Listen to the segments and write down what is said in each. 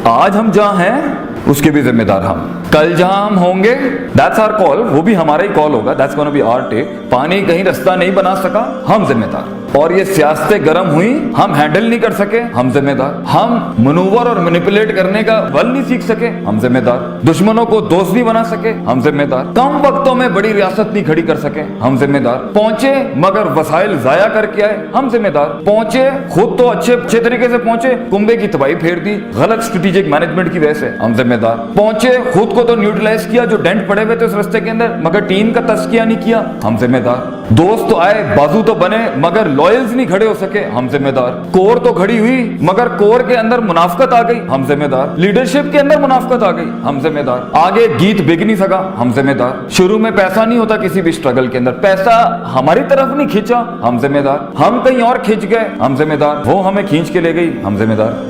आज हम जहां हैं उसके भी जिम्मेदार हम, कल जहां हम होंगे दैट्स आवर कॉल, वो भी हमारा ही कॉल होगा, that's gonna be our take. पानी कहीं रास्ता नहीं बना सका, हम जिम्मेदार। और ये सियासतें गर्म हुई, हम हैंडल नहीं कर सके, हम जिम्मेदार। हम मनूवर और मैनिपुलेट करने का बल नहीं सीख सके, हम जिम्मेदार। दुश्मनों को दोस्त नहीं बना सके, हम जिम्मेदार। कम वक्तों में बड़ी रियासत नहीं खड़ी कर सके, हम जिम्मेदार। पहुंचे मगर वसाइल जाया करके आए, हम जिम्मेदार। पहुंचे खुद तो अच्छे तरीके से पहुंचे, कुंभे की तबाही फेर दी गलत स्ट्रेटेजिक मैनेजमेंट की वजह से, हम जिम्मेदार। पहुंचे खुद को तो न्यूट्रलाइज किया जो डेंट पड़े हुए थे उस रास्ते के अंदर, मगर टीम का तस्किया नहीं किया, हम जिम्मेदार। दोस्त तो आए, बाजू तो बने, मगर लॉयल्स नहीं खड़े हो सके, हम जिम्मेदार। कोर तो खड़ी हुई मगर कोर के अंदर मुनाफकत आ गई, हम जिम्मेदार। लीडरशिप के अंदर मुनाफकत आ गई, हम जिम्मेदार। आगे गीत बिक नहीं सका, हम जिम्मेदार। शुरू में पैसा नहीं होता किसी भी स्ट्रगल के अंदर, पैसा हमारी तरफ नहीं खींचा, हम जिम्मेदार। हम कहीं और खींच गए, हम जिम्मेदार। वो हमें खींच के ले गई, हम जिम्मेदार।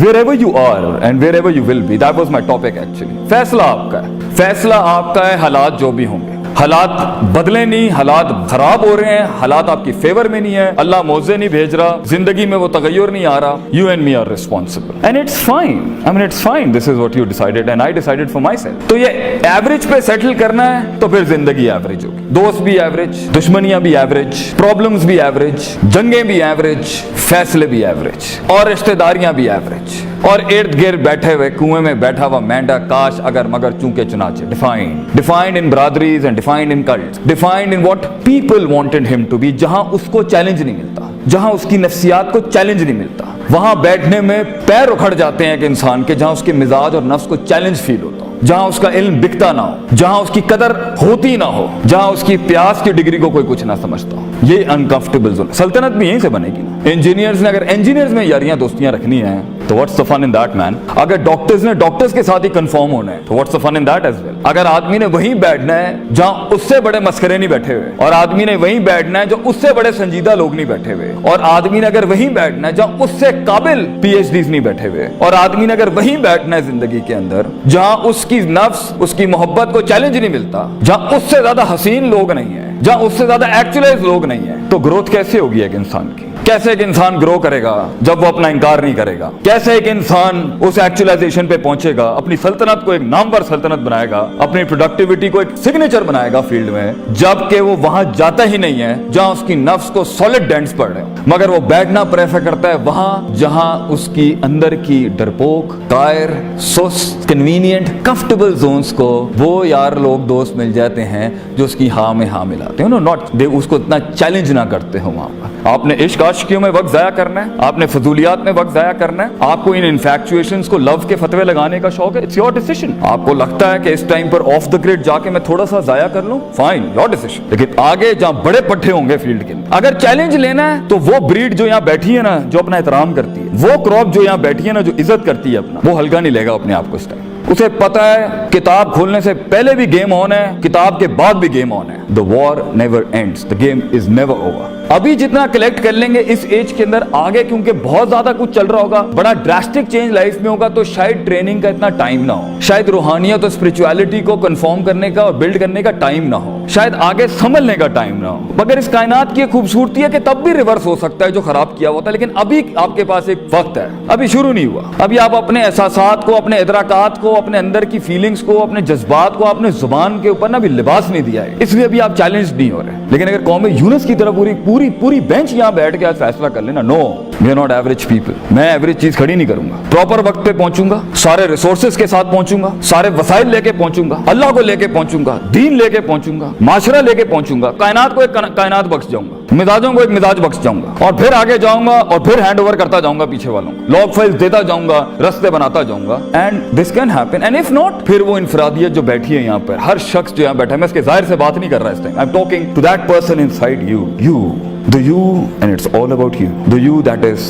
Wherever you are and wherever you will be, that was my topic actually. फैसला आपका है, फैसला आपका है। हालात जो भी होंगे, हालात बदले नहीं, हालात खराब हो रहे हैं, हालात आपकी फेवर में नहीं है, अल्लाह मौजे नहीं भेज रहा, जिंदगी में वो तगय्युर नहीं आ रहा, you and me are responsible and it's fine. I mean it's fine, this is what you decided and I decided for myself. तो ये एवरेज पे सेटल करना है तो फिर जिंदगी एवरेज होगी, दोस्त भी एवरेज, दुश्मनियां भी एवरेज, प्रॉब्लम्स भी एवरेज, जंगें भी एवरेज, फैसले भी एवरेज, और रिश्तेदारियां भी एवरेज, और इर्द गिर्द बैठे हुए कुएं में बैठा हुआ मेंढा काश अगर मगर चूंके चुनाचे। डिफाइंड इन ब्रादरीज and defined in cults, defined in what people wanted him to be. जहां उसको चैलेंज नहीं मिलता, जहां उसकी नफ्सियात को चैलेंज नहीं मिलता, वहां बैठने में पैर उखड़ जाते हैं कि इंसान के, जहां उसके मिजाज और नफ्स को चैलेंज फील होता हो, जहां उसका इल्म बिकता ना हो, जहां उसकी कदर होती ना हो, जहां उसकी प्यास की डिग्री को कोई कुछ ना समझता हो। ये अनकंफर्टेबल जोन। सल्तनत भी यहीं से बनेगी ना। इंजीनियर्स ने अगर इंजीनियर्स में यारियां दोस्तियां रखनी है तो what's the fun in that man. अगर डॉक्टर्स ने डॉक्टर्स के साथ ही कंफर्म होना है तो what's the fun in that as well. अगर आदमी ने वहीं बैठना है जहां उससे बड़े मस्करे नहीं बैठे हुए, और आदमी ने वहीं बैठना है जो उससे बड़े संजीदा लोग नहीं बैठे हुए, और आदमी ने अगर वहीं बैठना है जहां उससे काबिल पीएचडीज नहीं बैठे हुए, और आदमी ने अगर वहीं बैठना है जिंदगी के अंदर जहां उसकी नफ्स उसकी मोहब्बत को चैलेंज नहीं मिलता, जहां उससे ज्यादा हसीन लोग नहीं है, जहां उससे ज्यादा एक्चुअलाइज लोग नहीं है, तो ग्रोथ कैसे होगी एक इंसान की? कैसे एक इंसान ग्रो करेगा जब वो अपना इनकार नहीं करेगा? कैसे एक इंसान उस एक्चुअलाइजेशन पे पहुंचेगा, अपनी सल्तनत को एक नामवर सल्तनत बनाएगा, अपनी प्रोडक्टिविटी को एक सिग्नेचर बनाएगा फील्ड में, जबकि वो वहां जाता ही नहीं है जहां उसकी नफ्स को सॉलिड डेंट्स पड़ रहे हैं, मगर वो बैठना प्रेफर करता है वहां जहां उसकी अंदर की डरपोक, कायर, सुस्त, कन्वीनियंट, कंफर्टेबल जोन्स को वो यार लोग दोस्त मिल जाते हैं जो उसकी हाँ में हाँ मिलाते हैं, नॉट दे उसको इतना चैलेंज ना करते हो वहां पर। आपने इश्क आशिकियों में वक्त जाया करना है, आपने फजूलियात में वक्त जाया करना है, आपको इन इन्फैक्चुएशंस को लव के फतवे लगाने का शौक है, इट्स योर डिसीजन। आपको लगता है कि इस टाइम पर ऑफ द ग्रिड जाके मैं थोड़ा सा जाया कर लूं, फाइन, योर डिसीजन। लेकिन आगे जहां बड़े पट्टे होंगे फील्ड के अंदर, अगर चैलेंज लेना है तो वो ब्रीड जो यहाँ बैठी है ना, जो अपना एहतराम करती है, वो क्रॉप जो यहाँ बैठी है ना, जो इज्जत करती है अपना, वो हल्का नहीं लेगा अपने आप को इस टाइम। उसे पता है किताब खोलने से पहले भी गेम ऑन है, किताब के बाद भी गेम ऑन है। The war never ends, the game is never over. अभी जितना कलेक्ट कर लेंगे इस एज के अंदर, आगे क्योंकि बहुत ज्यादा कुछ चल रहा होगा, बड़ा ड्रास्टिक चेंज लाइफ में होगा, तो शायद ट्रेनिंग का इतना टाइम ना हो, शायद रूहानियत और स्पिरिचुअलिटी को कंफर्म करने का और बिल्ड करने का टाइम ना हो, शायद आगे समझने का टाइम ना हो। मगर इस कायनात की खूबसूरती है कि तब भी रिवर्स हो सकता है जो खराब किया होता है, लेकिन अभी आपके पास एक वक्त है, अभी शुरू नहीं हुआ। अभी आप अपने एहसासात को, अपने इदराकात को, अपने अंदर की फीलिंग्स को, अपने जज्बात को, अपने जुबान के ऊपर ना अभी लिबास नहीं दिया है, इसलिए अभी आप चैलेंज नहीं हो रहे। लेकिन अगर कौम यूनुस की तरह पूरी बेंच यहाँ बैठ के आज फैसला कर लेना, no we are not average people, मैं एवरेज चीज खड़ी नहीं करूंगा, प्रॉपर वक्त पे पहुंचूंगा, सारे रिसोर्सेज के साथ पहुंचूंगा, सारे वसाइल लेके पहुंचूंगा, अल्लाह को लेके पहुंचूंगा, दीन लेके पहुंचूंगा, माशरा लेके पहुंचूंगा, कायनात को एक कायनात बख्श जाऊंगा, मिजाजों को एक मिजाज बख्श जाऊंगा, और फिर आगे जाऊंगा और फिर हैंड ओवर करता जाऊंगा पीछे वालों को, लॉग फाइल्स देता जाऊंगा, रास्ते बनाता जाऊंगा, and this can happen. And if not, फिर वो इंफरादियत जो बैठी है यहाँ पर, हर शख्स जो यहाँ बैठा है, मैं इसके जाहिर से बात नहीं कर रहा इस time, I am talking to that person inside you, the you, and it's all about you, the you that is,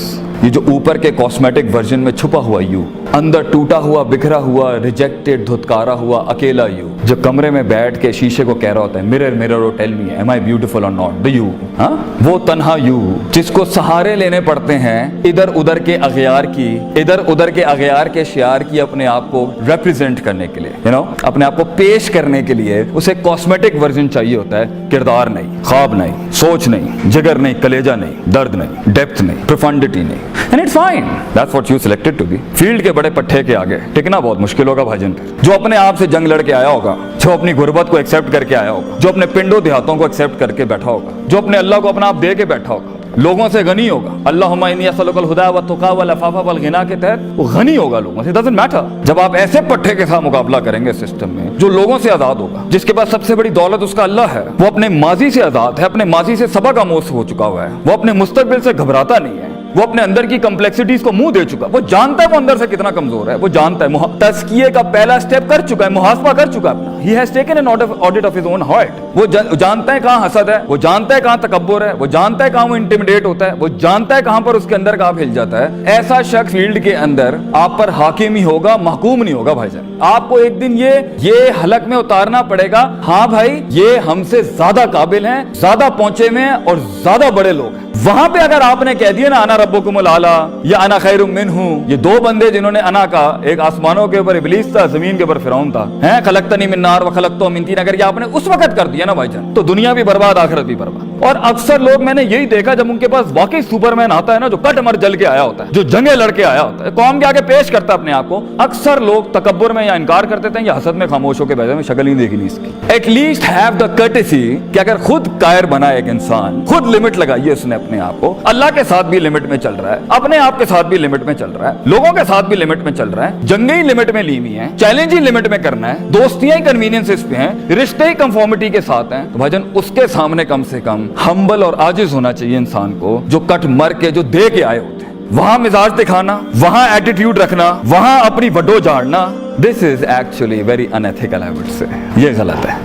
ये जो ऊपर के कॉस्मेटिक वर्जन में छुपा हुआ यू, अंदर टूटा हुआ, बिखरा हुआ, रिजेक्टेड, धुतकारा हुआ, अकेला यू, जो कमरे में बैठ के शीशे को कह रहा होता है मिरर मिरर ओ टेल मी एम आई ब्यूटीफुल और नॉट, द यू, हाँ, वो तन्हा यू जिसको सहारे लेने पड़ते हैं इधर उधर के अगयार की, इधर उधर के अगयार के शियार की, अपने आप को रिप्रेजेंट करने के लिए, यू नो, अपने आप को पेश करने के लिए उसे कॉस्मेटिक वर्जन चाहिए होता है। किरदार नहीं, ख्वाब नहीं, सोच नहीं, जिगर नहीं, कलेजा नहीं, दर्द नहीं, डेप्थ नहीं, प्रोफंडिटी नहीं, and it's fine, that's what you selected to be. Field के बड़े पट्टे के आगे टिकना बहुत मुश्किल होगा भाईजान। जो अपने आप से जंग लड़के आया होगा, जो अपनी गुर्बत को एक्सेप्ट करके आया होगा, जो अपने पिंडों देहातों को एक्सेप्ट करके बैठा होगा, जो अपने अल्लाह को अपना आप दे के बैठा होगा, लोगों से गनी होगा, अल्लाहुम्मा इन्नी असअलुकल हुदा व तुका व लफाफा वल गिना के तहत वो गनी होगा लोगों से, डजंट मैटर। जब आप ऐसे पट्टे के साथ मुकाबला करेंगे सिस्टम में, जो लोगों से आजाद होगा, जिसके पास सबसे बड़ी दौलत उसका अल्लाह है, वो अपने माजी से आजाद है, अपने माजी से सबक आमोज हो चुका हुआ है, वो अपने मुस्तकबिल से घबराता नहीं है, वो अपने अंदर की कम्प्लेक्सिटीज को मुंह दे चुका, वो जानता है वो अंदर से कितना कमजोर है, वो जानता है, तज़किये का पहला स्टेप कर चुका है, मुहासबा कर चुका है अपना, he has taken an audit of his own heart। वो जानता है कहाँ हसद है, वो जानता है कहाँ तकब्बुर है, वो जानता है कहाँ वो इंटिमिडेट होता है, वो जानता है कहाँ पर उसके अंदर का हिल जाता है। ऐसा शख्स फील्ड के अंदर आप पर हाकिम ही होगा, महकूम नहीं होगा भाईजान। आपको एक दिन ये हलक में उतारना पड़ेगा, हाँ भाई ये हमसे ज्यादा काबिल हैं, ज्यादा पहुंचे में हैं और ज्यादा बड़े लोग हैं। वहां पे अगर आपने कह दिया ना अना रब्बुकुमुल आला या अना खैरुम मिन्हु, ये दो बंदे जिन्होंने अना का, एक आसमानों के ऊपर इब्लीस था, जमीन के ऊपर फिरौन था, हैं, खलकतनी मिन नार व खलकतहु मिन तीन, अगर ये आपने उस वक्त कर दिया ना भाईजान, तो दुनिया भी बर्बाद, आखिरत भी बर्बाद। और अक्सर लोग, मैंने यही देखा, जब उनके पास वाकई सुपरमैन आता है ना, जो कट मर जल के आया होता है, जो जंगे लड़के आया होता है, कौम के आगे पेश करता है अपने आप को, अक्सर लोग तकब्बुर में या इनकार कर देते हैं या हसद में खामोश होकर बैठे, में शक्ल नहीं देखी नहीं इसकी। एटलीस्ट हैव द कर्टेसी कि अगर खुद कायर बना एक इंसान, खुद लिमिट लगाइए उसने अपने आप को, अल्लाह के साथ भी लिमिट में चल रहा है, अपने आप के साथ भी लिमिट में चल रहा है, लोगों के साथ भी लिमिट में चल रहा है, जंगे ही लिमिट में ली हुई है, चैलेंज ही लिमिट में करना है, दोस्तियां ही कन्वीनियंसेस पे हैं, रिश्ते ही कंफर्मिटी के साथ हैं, तो भाईजान उसके सामने कम से कम हम्बल और आजिज होना चाहिए इंसान को, जो कट मर के जो दे के आए होते हैं। वहां मिजाज दिखाना, वहां एटीट्यूड रखना, वहां अपनी वडो झाड़ना, this is actually very unethical, I would say, ये गलत है।